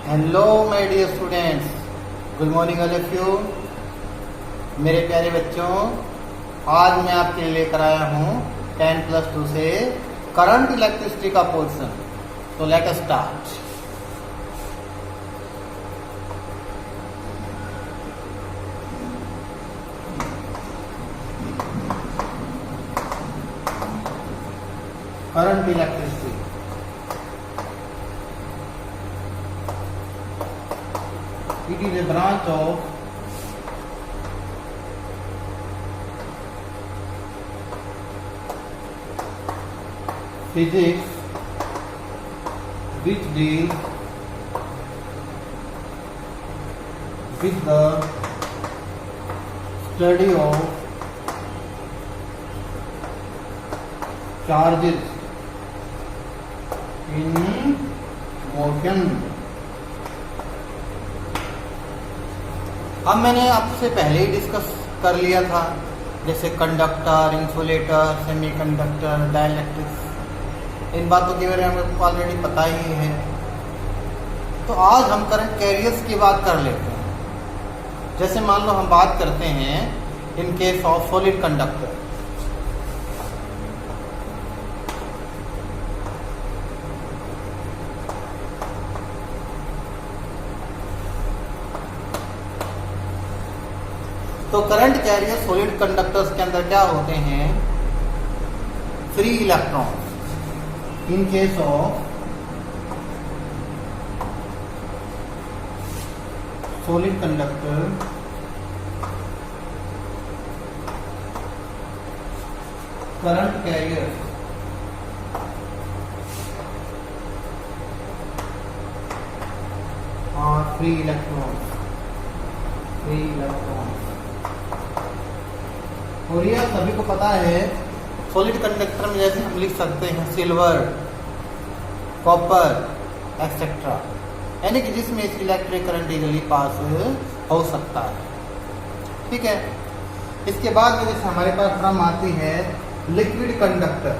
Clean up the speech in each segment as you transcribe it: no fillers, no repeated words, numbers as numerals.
Hello my dear students, good morning all of you. मेरे प्यारे बच्चों, आज मैं आपके लिए लेकर आया हूँ 10+2 से करंट इलेक्ट्रिसिटी का पोर्शन। तो let us start. Current electricity it is a branch of physics which deals with the study of charges in motion। अब मैंने आपसे पहले ही डिस्कस कर लिया था, जैसे कंडक्टर, इंसुलेटर, सेमीकंडक्टर, डाइलेक्ट्रिक्स, इन बातों के बारे में हमको ऑलरेडी पता ही है। तो आज हम करंट कैरियर्स की बात कर लेते हैं। जैसे मान लो हम बात करते हैं in case of solid conductor. तो करंट कैरियर सॉलिड कंडक्टर्स के अंदर क्या होते हैं? Free electrons. In case of solid conductor current carrier और फ्री इलेक्ट्रॉन्स। और यह सभी को पता है, सॉलिड कंडक्टर में जैसे हम लिख सकते हैं सिल्वर, कॉपर एक्सेट्रा, यानी कि जिसमें इलेक्ट्रिक करंट इजीली पास हो सकता है। ठीक है। इसके बाद में जैसे हमारे पास टर्म आती है liquid conductor.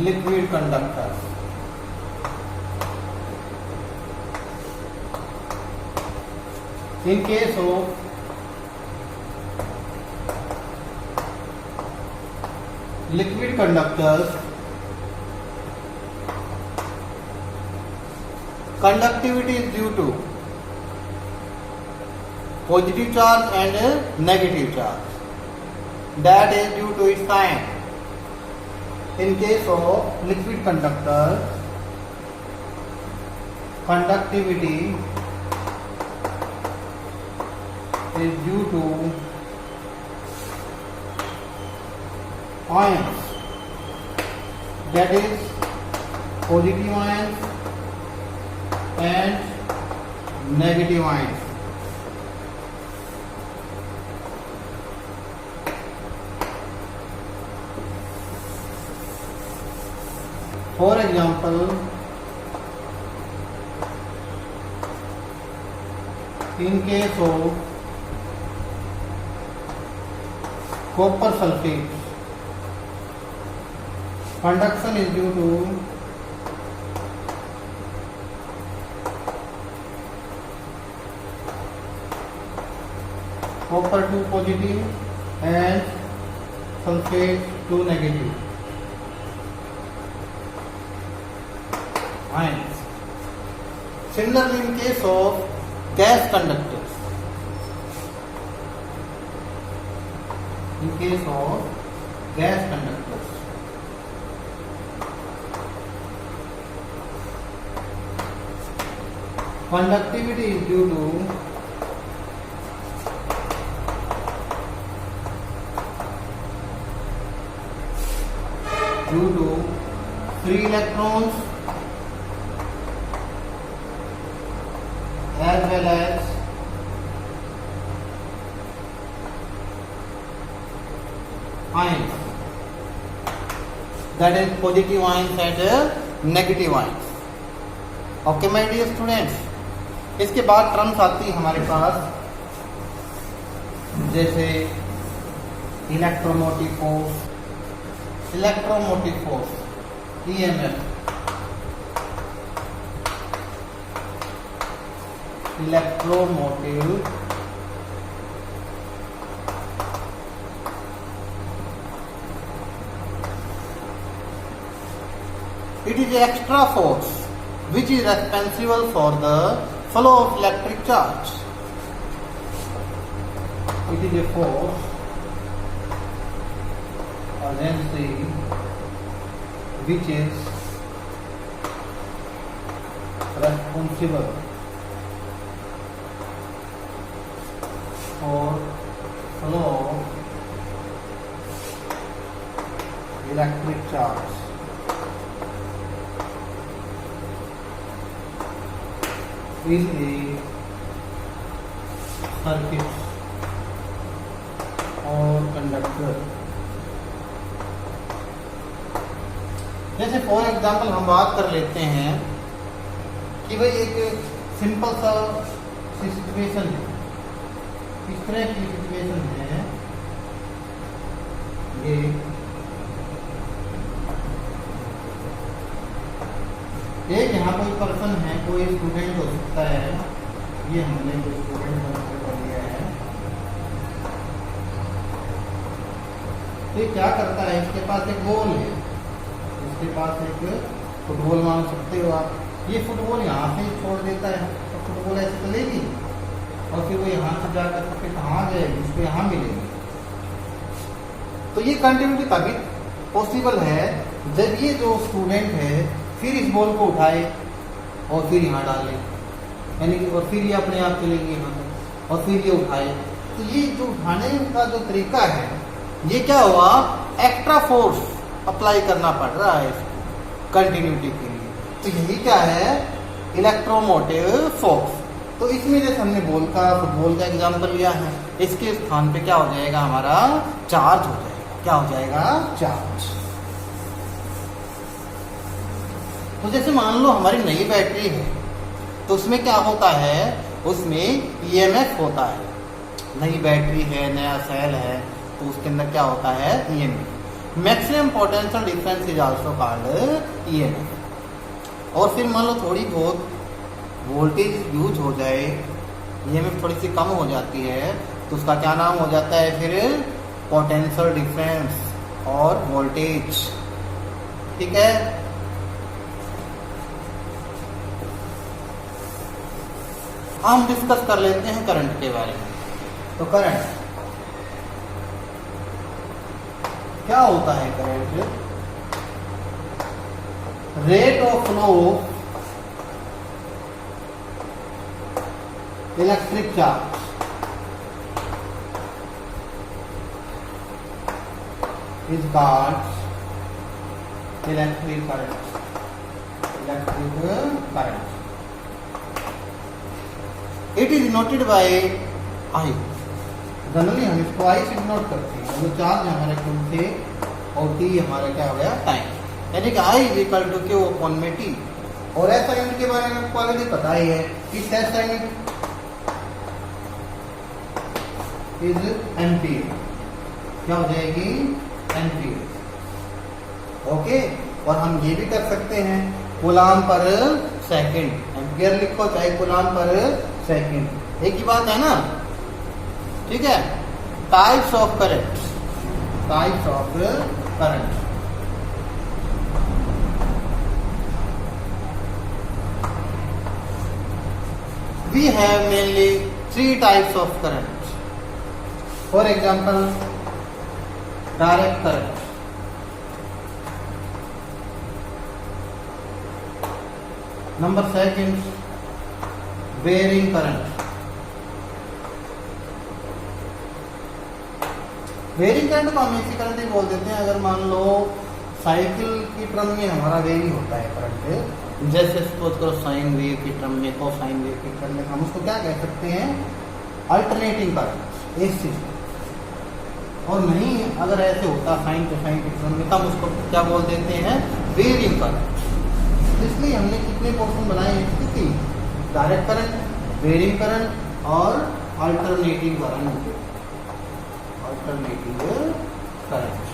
Liquid conductor in case of liquid conductors, conductivity is due to positive charge and negative charge, that is due to its sign. In case of liquid conductor, conductivity is due to ions, that is positive ions and negative ions. For example, in case of copper sulfate, conduction is due to copper 2 positive and sulfate 2 negative ions. Similarly, in case of gas conductors, in case of gas conductors, conductivity is due to free electrons as well as ions, that is positive ions and negative ions. Okay my dear students. इसके बाद terms आती है हमारे पास, जैसे electromotive force, EMF, electromotive it is an extra force which is responsible for the flow of electric charge. It is a force or energy which is responsible for flow of electric charge. Is a circuit और conductor. जैसे for example हम बात कर लेते हैं कि भाई एक सिंपल सा सिचुएशन है. इस तरह की सिचुएशन है ये एक यहाँ कोई पर्सन है, कोई स्टूडेंट हो सकता है. ये हमने जो स्टूडेंट कर लिया है, तो ये क्या करता है, इसके पास एक बॉल है, इसके पास एक फुटबॉल मान सकते हो आप. ये फुटबॉल यहाँ से छोड़ देता है तो फुटबॉल ऐसे चलेगी और फिर वो यहाँ से जाकर फिर कहाँ जाएगी, उसको यहाँ मिलेगी. तो ये कंटिन्यूटी तभी पॉसिबल है जब ये जो स्टूडेंट है फिर इस बॉल को उठाए और फिर यहाँ डाले, यानी कि और फिर ये अपने आप चलेगी यहाँ पर और फिर ये उठाए. तो ये जो उठाने का जो तरीका है, ये क्या हुआ, एक्स्ट्रा फोर्स अप्लाई करना पड़ रहा है इसको कंटिन्यूटी के लिए. तो यही क्या है, इलेक्ट्रोमोटिव फोर्स. तो इसमें जैसे हमने फुटबॉल का एग्जाम्पल लिया है, इसके स्थान पे क्या हो जाएगा, हमारा चार्ज हो जाएगा. क्या हो जाएगा, चार्ज. तो जैसे मान लो हमारी नई बैटरी है, तो उसमें क्या होता है, उसमें EMF होता है. नई बैटरी है, नया सेल है, तो उसके अंदर क्या होता है, EMF. Maximum potential difference is also called EMF. और फिर मान लो थोड़ी बहुत वोल्टेज यूज हो जाए, EMF थोड़ी सी कम हो जाती है, तो उसका क्या नाम हो जाता है फिर, पोटेंशियल डिफरेंस और वोल्टेज. ठीक है. हम डिस्कस कर लेते हैं करंट के बारे में. तो करंट क्या होता है, current rate of flow electric charge is called electric current. Electric current it is noted bye I. Generally हम इसको आई से नोट करते हैं. वो चार्ज हमारे कुल थे और टी हमारा क्या हो गया, टाइम. यानी कि I is equal to Q upon में टी. और एस यूनिट के बारे में आपको ऑलरेडी पता ही है कि एस यूनिट इज एम्पीयर. क्या हो जाएगी, एम्पीयर. ओके. और हम ये भी कर सकते हैं कूलाम पर सेकंड. एम्पीयर लिखो चाहे कूलाम पर सेकंड, एक ही बात है ना. ठीक है. Types of current, types of current. We have mainly 3 types of current. For example, direct current. Number second, bearing current. Bearing current को हम ऐसी करंट ही बोल देते हैं. अगर मान लो साइकिल की टर्म में हमारा वेरी होता है करंट, जैसे सपोज करो साइन वेव की टर्म में, कोसाइन वेव की टर्म में, हम उसको क्या कह सकते हैं, अल्टरनेटिंग करंट. इस चीज और नहीं अगर ऐसे होता साइन कोसाइन की टर्म में, तब उसको क्या बोल देते हैं, वेरिंग करंट. इसलिए हमने कितने पोर्शन बनाए हैं, 3. डायरेक्ट करंट, वेरिंग करंट और अल्टरनेटिंग करंट. Alternating current.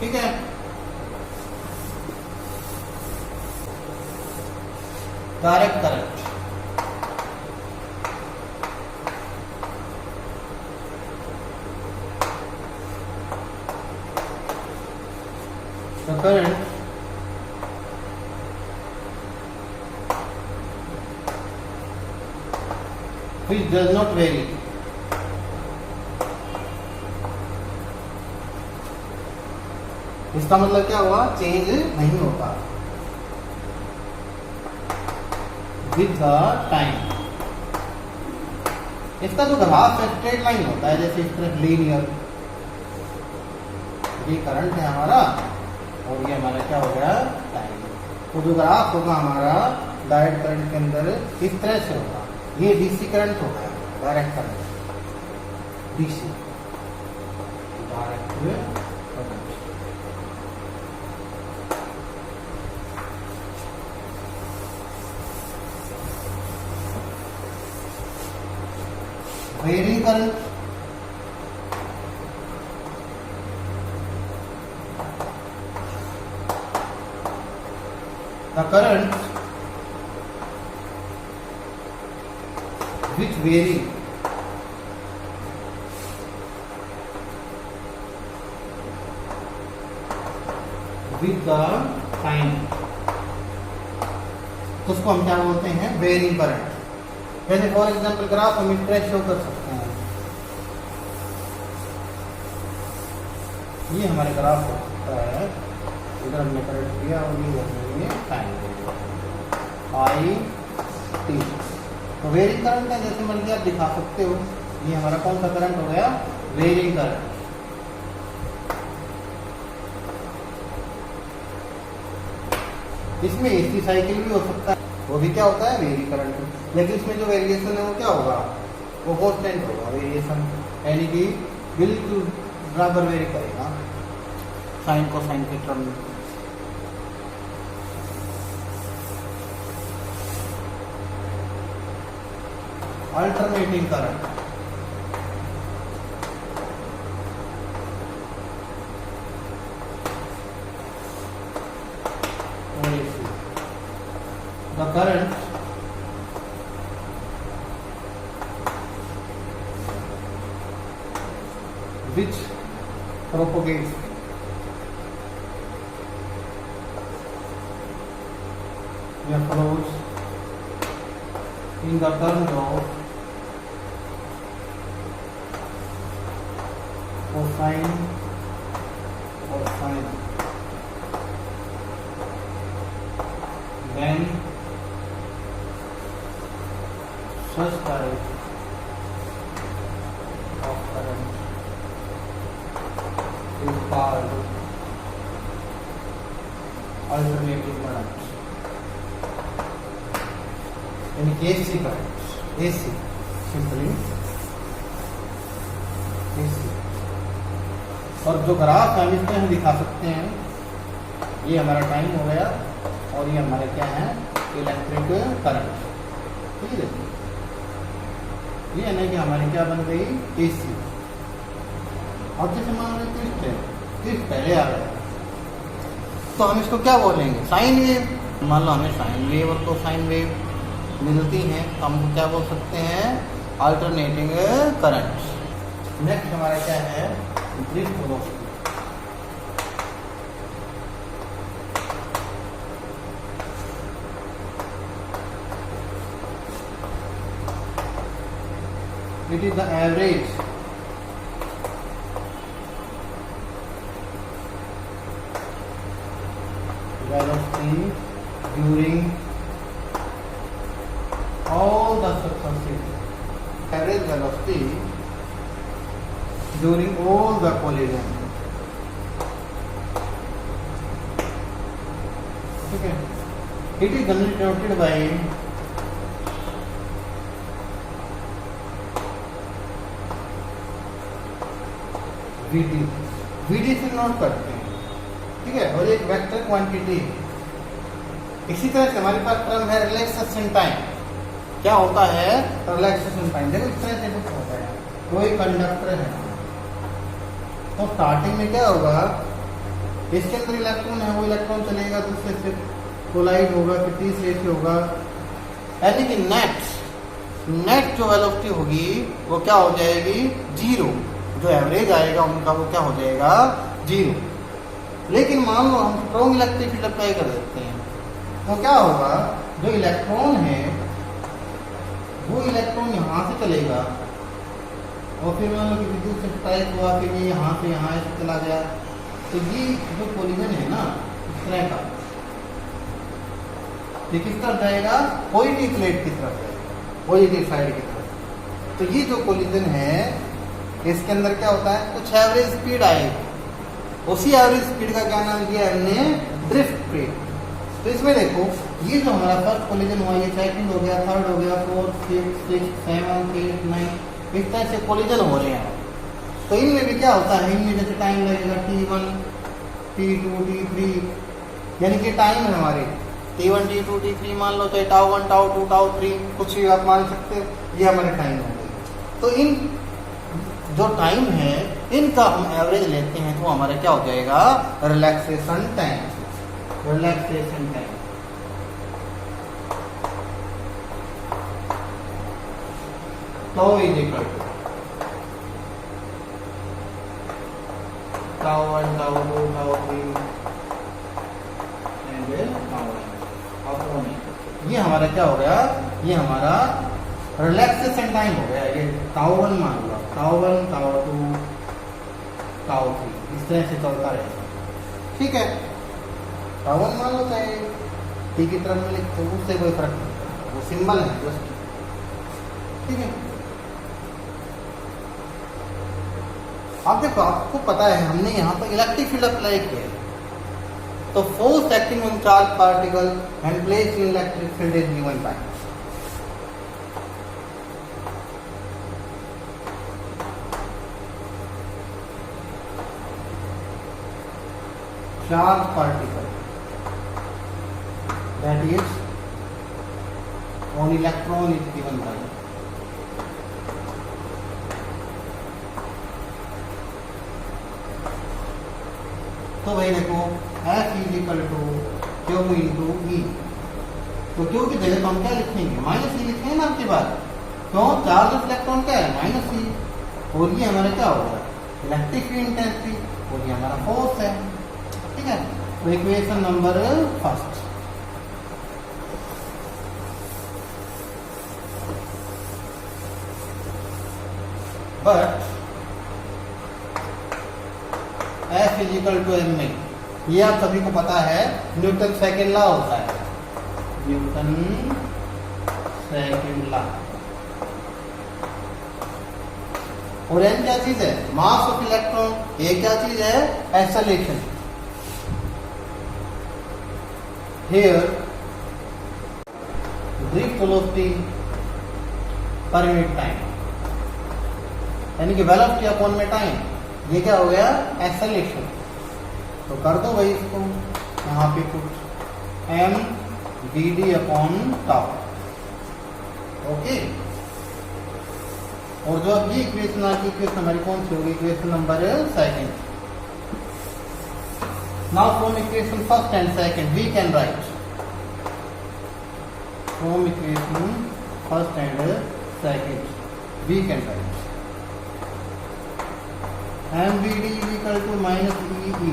ठीक है। Direct current, the current which does not vary, इसका मतलब क्या हुआ, चेंज नहीं होता विद द टाइम। इसका जो ग्राफ है स्ट्रेट लाइन होता है, जैसे इस तरह लीनियर, ये करंट है हमारा और ये हमारा क्या हो गया, टाइम। तो जो ग्राफ होगा हमारा डायरेक्ट करंट के अंदर इस तरह से होगा। ये डीसी करंट होगा, direct current, DC direct current. Varying current, the current which vary with the time, तो उसको हम क्या बोलते हैं, वेरिंग करंट। जैसे फॉर एग्जाम्पल ग्राफ हम इस तरह शो कर सकते हैं, ये हमारे ग्राफ हो सकता है, इधर हमने करंट किया और ये टाइम आई टी। तो वेरिंग करंट है, जैसे मान लीजिए आप दिखा सकते हो, ये हमारा कौन सा करंट हो गया, वेरिंग करंट। इसमें एसी साइकिल भी हो सकता है, वो भी क्या होता है, वेरी करंट। लेकिन इसमें जो वेरिएशन है वो क्या होगा, वो कांस्टेंट होगा वेरिएशन, यानी कि बिल्कुल बराबर वेरी करेगा साइन को साइन के टर्म में। Alternating current, the current which propagates flows in the terms of cosine or sine, then such type of current is called alternating current, यानी AC current, AC simply AC। और जो graph हम इसमें हम दिखा सकते हैं, ये हमारा टाइम हो गया और ये हमारे क्या है, इलेक्ट्रिक करंट। ठीक है, ये है ना कि हमारी क्या बन गई, एसी। और जैसे मान लो ट्विस्ट पहले आ गया, तो हम इसको क्या बोलेंगे, साइन वेव। मान लो हमें साइन वेव और कोसाइन वेव मिलती हैं, तो हम क्या बोल सकते हैं, अल्टरनेटिंग करंट। नेक्स्ट हमारा क्या है, drift velocity. It is the average velocity during all the successive average velocity during all the collision. Okay, it is denoted by VD। VD से नोट करते हैं, ठीक है, और एक वेक्टर क्वांटिटी। इसी तरह से हमारे पास टर्म है रिलैक्सेशन टाइम। क्या होता है रिलैक्सेशन टाइम, देखो इस तरह से कुछ होता है, कोई कंडक्टर है तो स्टार्टिंग में क्या होगा, इसके अंदर इलेक्ट्रॉन है, वो इलेक्ट्रॉन चलेगा दूसरे से कोलाइड होगा, फिर तीसरे से होगा, यानी कि नेट जो वेलोसिटी होगी वो क्या हो जाएगी, जीरो। जो एवरेज आएगा उनका वो क्या हो जाएगा, जीरो। लेकिन मान लो हम स्ट्रॉन्ग इलेक्ट्रिक फील्ड अप्लाई कर देते हैं तो क्या होगा, जो इलेक्ट्रॉन है वो इलेक्ट्रॉन यहाँ से चलेगा और फिर मान लो कि विद्युत से स्ट्राइक हुआ, फिर ये यहाँ से यहाँ ऐसे चला गया। तो ये जो कोलिजन है ना इस तरह का, ये किस तरफ जाएगा, पॉजिटिव प्लेट की तरफ जाएगा, पॉजिटिव साइड की तरफ। तो ये जो कोलिजन है इसके अंदर क्या होता है, कुछ एवरेज स्पीड आएगी, उसी एवरेज स्पीड का क्या नाम दिया हमने, ड्रिफ्ट स्पीड। तो इसमें देखो ये जो हमारा फर्स्ट कोलिजन हुआ, ये सेकंड हो गया, थर्ड हो गया, fourth, fifth, sixth, seventh, eight, ninth, इस तरह से कोलिजन हो रहे हैं। तो इनमें भी क्या होता है, इनमें जैसे टाइम लगेगा T1, T2, T3, यानी कि टाइम है हमारे T1, T2, T3, मान लो चाहे τ1, τ2, τ3 कुछ भी आप मान सकते हो, ये हमारे टाइम हो गए। तो इन जो टाइम है इनका हम एवरेज लेते हैं तो हमारा क्या हो जाएगा, रिलैक्सेशन टाइम, रिलैक्सेशन टाइम। तो इज इक्वल टू τ1, τ2, τ3 एंड τ1। ये हमारा क्या हो गया, ये हमारा रिलैक्सेशन टाइम हो गया। ये τ1 मान लो, τ1, τ2, τ3 इस तरह से चलता रहेगा, ठीक है। τ1 मान लो चाहे टी की तरफ में लिखते हो, उससे कोई फर्क नहीं पड़ता, वो सिंबल है जस्ट, ठीक है। अब देखो आपको पता है हमने यहाँ पर इलेक्ट्रिक फील्ड अप्लाई किया है, तो force acting on charge particle and place in electric field is given by charge particle that is on electron is given by तो भाई देखो F is equal to Q into E. तो Q की जगह तो हम क्या लिखेंगे, माइनस ई लिखेंगे ना आपके बाद, क्यों, चार्ज ऑफ इलेक्ट्रॉन क्या है, माइनस ई, और ये हमारा क्या होगा, इलेक्ट्रिक फील्ड इंटेंसिटी, और ये हमारा फोर्स है, ठीक है। तो equation number first, but F is equal to M A, ये आप सभी को पता है, न्यूटन सेकेंड लॉ होता है, न्यूटन सेकेंड लॉ। और एन क्या चीज है, मास ऑफ इलेक्ट्रॉन, ये क्या चीज है, acceleration. Here drift velocity per unit time, यानी कि वेलोसिटी अपॉन में टाइम, ये क्या हो गया, एक्सेलरेशन। तो कर दो भाई इसको यहाँ पे कुछ M D D upon tau, okay. और जो अब ये इक्वेशन आती है, इक्वेशन हमारी कौन सी होगी, equation number second. Now from equation first and second we can write, from equation first and second we can write M B D is equal to minus E E.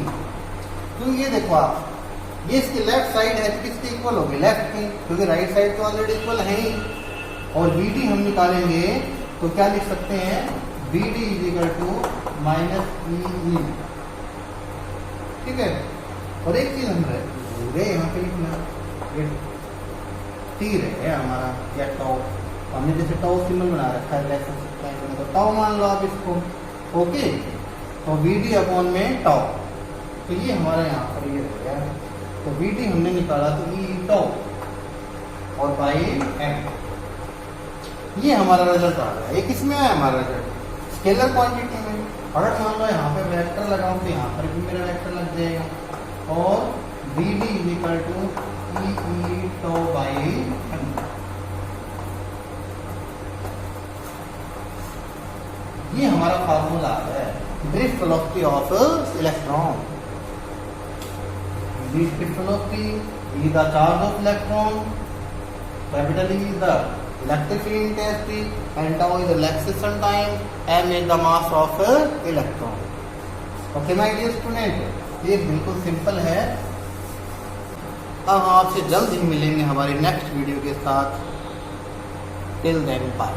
तो ये देखो आप, ये इसकी लेफ्ट साइड है तो किसके equal होगी, लेफ्ट की, क्योंकि राइट साइड तो ऑलरेडी इक्वल है ही। और बी डी हम निकालेंगे तो क्या लिख सकते हैं, B D is equal to minus E E, ठीक है। और एक चीज हम भूल गए यहाँ पे लिखना, ये टी रहे हमारा या टाउ, हमने जैसे टाउ सिंबल बना रखा है, तो टाउ मान लो आप इसको, ओके। तो बी डी अपॉन में टाउ, तो ये हमारा यहाँ पर ये हो गया, तो बी डी हमने निकाला तो ई टाउ और बाई एम, ये हमारा रिजल्ट आ गया। ये किसमें आया हमारा रिजल्ट, स्केलर क्वांटिटी में। अगर मान लो यहाँ पे वेक्टर लगाऊं तो यहाँ पर भी मेरा वेक्टर लग जाएगा, और V D is equal to E tau by M. ये हमारा फार्मूला है drift velocity of electron. V is piston velocity, E the charge of electron, capital E is the electric field intensity, and tau is the relaxation time, m is the mass of electron. Okay my dear student, ये बिल्कुल simple है। अब हम आपसे जल्द ही मिलेंगे हमारी next video के साथ। Till then bye.